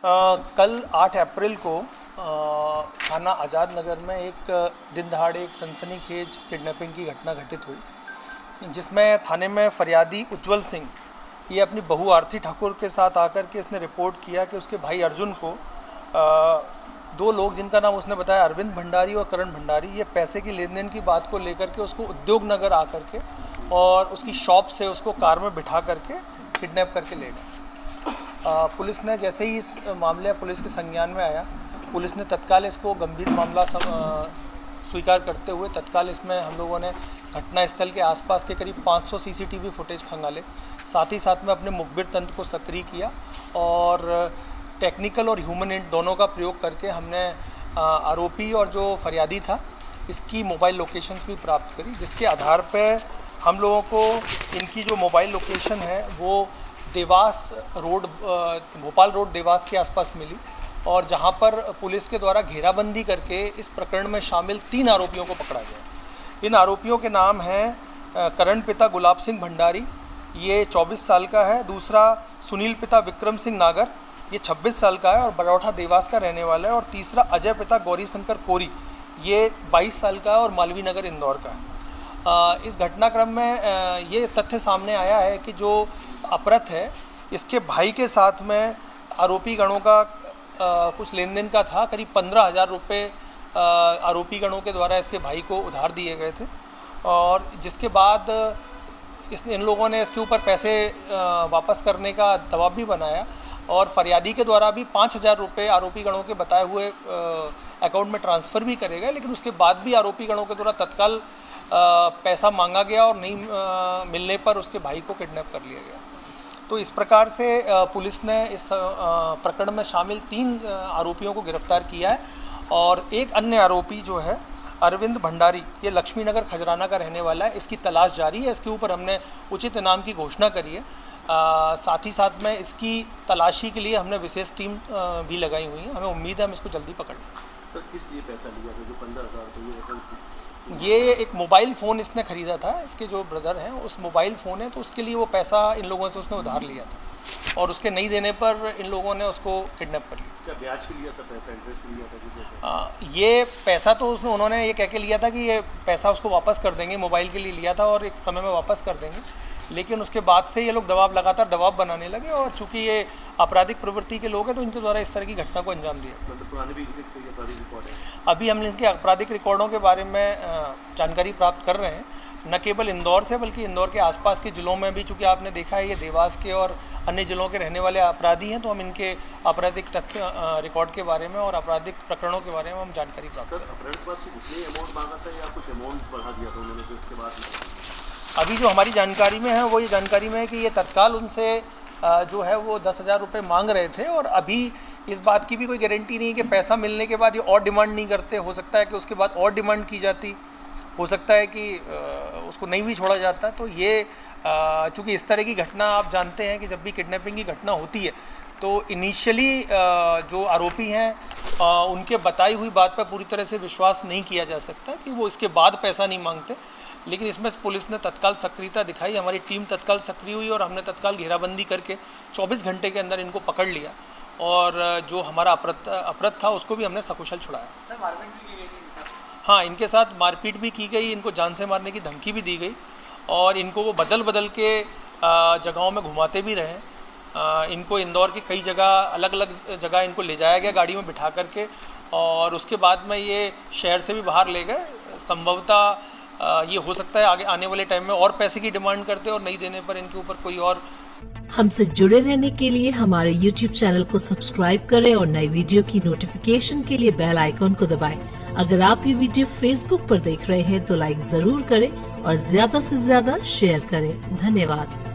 कल 8 अप्रैल को थाना आज़ाद नगर में एक दिन दहाड़े एक सनसनीखेज किडनैपिंग की घटना घटित हुई, जिसमें थाने में फरियादी उज्जवल सिंह ये अपनी बहू आरती ठाकुर के साथ आकर के इसने रिपोर्ट किया कि उसके भाई अर्जुन को दो लोग, जिनका नाम उसने बताया अरविंद भंडारी और करण भंडारी, ये पैसे की लेन देन की बात को लेकर के उसको उद्योग नगर आकर के और उसकी शॉप से उसको कार में बिठा करके किडनैप करके ले गए। पुलिस ने जैसे ही इस मामले पुलिस के संज्ञान में आया, पुलिस ने तत्काल इसको गंभीर मामला स्वीकार करते हुए तत्काल इसमें हम लोगों ने घटना स्थल के आसपास के करीब 500 सीसीटीवी फुटेज खंगाले, साथ ही साथ में अपने मुखबिर तंत्र को सक्रिय किया और टेक्निकल और ह्यूमन एड दोनों का प्रयोग करके हमने आरोपी और जो फरियादी था इसकी मोबाइल लोकेशंस भी प्राप्त करी, जिसके आधार पर हम लोगों को इनकी जो मोबाइल लोकेशन है वो देवास रोड, भोपाल रोड देवास के आसपास मिली, और जहां पर पुलिस के द्वारा घेराबंदी करके इस प्रकरण में शामिल 3 आरोपियों को पकड़ा गया। इन आरोपियों के नाम हैं करण पिता गुलाब सिंह भंडारी, ये 24 साल का है, दूसरा सुनील पिता विक्रम सिंह नागर, ये 26 साल का है और बरौठा देवास का रहने वाला है, और तीसरा अजय पिता गौरी शंकर कोरी, ये 22 साल का है और मालवीय नगर इंदौर का है। इस घटनाक्रम में ये तथ्य सामने आया है कि जो अपराध है इसके भाई के साथ में आरोपी गणों का कुछ लेन देन का था, करीब 15,000 रुपये आरोपी गणों के द्वारा इसके भाई को उधार दिए गए थे, और जिसके बाद इन लोगों ने इसके ऊपर पैसे वापस करने का दबाव भी बनाया, और फरियादी के द्वारा भी 5,000 रुपये आरोपी गणों के बताए हुए अकाउंट में ट्रांसफ़र भी करे गए, लेकिन उसके बाद भी आरोपी गणों के द्वारा तत्काल पैसा मांगा गया और नहीं मिलने पर उसके भाई को किडनैप कर लिया गया। तो इस प्रकार से पुलिस ने इस प्रकरण में शामिल 3 आरोपियों को गिरफ्तार किया है, और एक अन्य आरोपी जो है अरविंद भंडारी, ये लक्ष्मी नगर खजराना का रहने वाला है, इसकी तलाश जारी है। इसके ऊपर हमने उचित इनाम की घोषणा करी है। साथ ही साथ में इसकी तलाशी के लिए हमने विशेष टीम भी लगाई हुई है। हमें उम्मीद है हम इसको जल्दी पकड़ लें। सर, किस लिए पैसा लिया था जो 15,000 रुपये? ये एक मोबाइल फ़ोन इसने ख़रीदा था, इसके जो ब्रदर हैं उस मोबाइल फ़ोन है, तो उसके लिए वो पैसा इन लोगों से उसने उधार लिया था, और उसके नहीं देने पर इन लोगों ने उसको किडनैप कर लिया। क्या ब्याज पे लिया था पैसा, इंटरेस्ट पे लिया था? ये पैसा तो उन्होंने ये कह के लिया था कि ये पैसा उसको वापस कर देंगे, मोबाइल के लिए लिया था और एक समय में वापस कर देंगे, लेकिन उसके बाद से ये लोग लगातार दबाव बनाने लगे, और चूंकि ये आपराधिक प्रवृत्ति के लोग हैं तो इनके द्वारा इस तरह की घटना को अंजाम दिया। मतलब पुराने भी कोई आपराधिक रिकॉर्ड है? अभी हम इनके आपराधिक रिकॉर्डों के बारे में जानकारी प्राप्त कर रहे हैं, न केवल इंदौर से बल्कि इंदौर के आसपास के ज़िलों में भी, चूँकि आपने देखा है ये देवास के और अन्य ज़िलों के रहने वाले अपराधी हैं, तो हम इनके आपराधिक तथ्य रिकॉर्ड के बारे में और आपराधिक प्रकरणों के बारे में हम जानकारी प्राप्त कर रहे हैं। अपराध के बाद कितने अमाउंट मांगा था या कुछ अमाउंट बढ़ा दिया था उन्होंने जो इसके बाद? अभी जो हमारी जानकारी में है वो ये जानकारी में है कि ये तत्काल उनसे जो है वो 10,000 रुपये मांग रहे थे, और अभी इस बात की भी कोई गारंटी नहीं है कि पैसा मिलने के बाद ये और डिमांड नहीं करते। हो सकता है कि उसके बाद और डिमांड की जाती, हो सकता है कि उसको नहीं भी छोड़ा जाता। तो ये चूँकि इस तरह की घटना आप जानते हैं कि जब भी किडनैपिंग की घटना होती है तो इनिशियली जो आरोपी हैं उनके बताई हुई बात पर पूरी तरह से विश्वास नहीं किया जा सकता कि वो इसके बाद पैसा नहीं मांगते, लेकिन इसमें पुलिस ने तत्काल सक्रियता दिखाई, हमारी टीम तत्काल सक्रिय हुई और हमने तत्काल घेराबंदी करके 24 घंटे के अंदर इनको पकड़ लिया, और जो हमारा अपराध था उसको भी हमने सकुशल छुड़ाया। सर, मारपीट भी की गई थी? हाँ, इनके साथ मारपीट भी की गई, इनको जान से मारने की धमकी भी दी गई, और इनको वो बदल के जगहों में घुमाते भी रहे। इनको इंदौर की कई जगह, अलग अलग जगह इनको ले जाया गया गाड़ी में बिठा करके, और उसके बाद में ये शहर से भी बाहर ले गए। संभवतः ये हो सकता है आगे आने वाले टाइम में और पैसे की डिमांड करते और नहीं देने पर इनके ऊपर कोई और। हमसे जुड़े रहने के लिए हमारे YouTube चैनल को सब्सक्राइब करें और नई वीडियो की नोटिफिकेशन के लिए बेल आइकॉन को दबाएं। अगर आप ये वीडियो Facebook पर देख रहे हैं तो लाइक जरूर करें और ज्यादा से ज्यादा शेयर करें। धन्यवाद।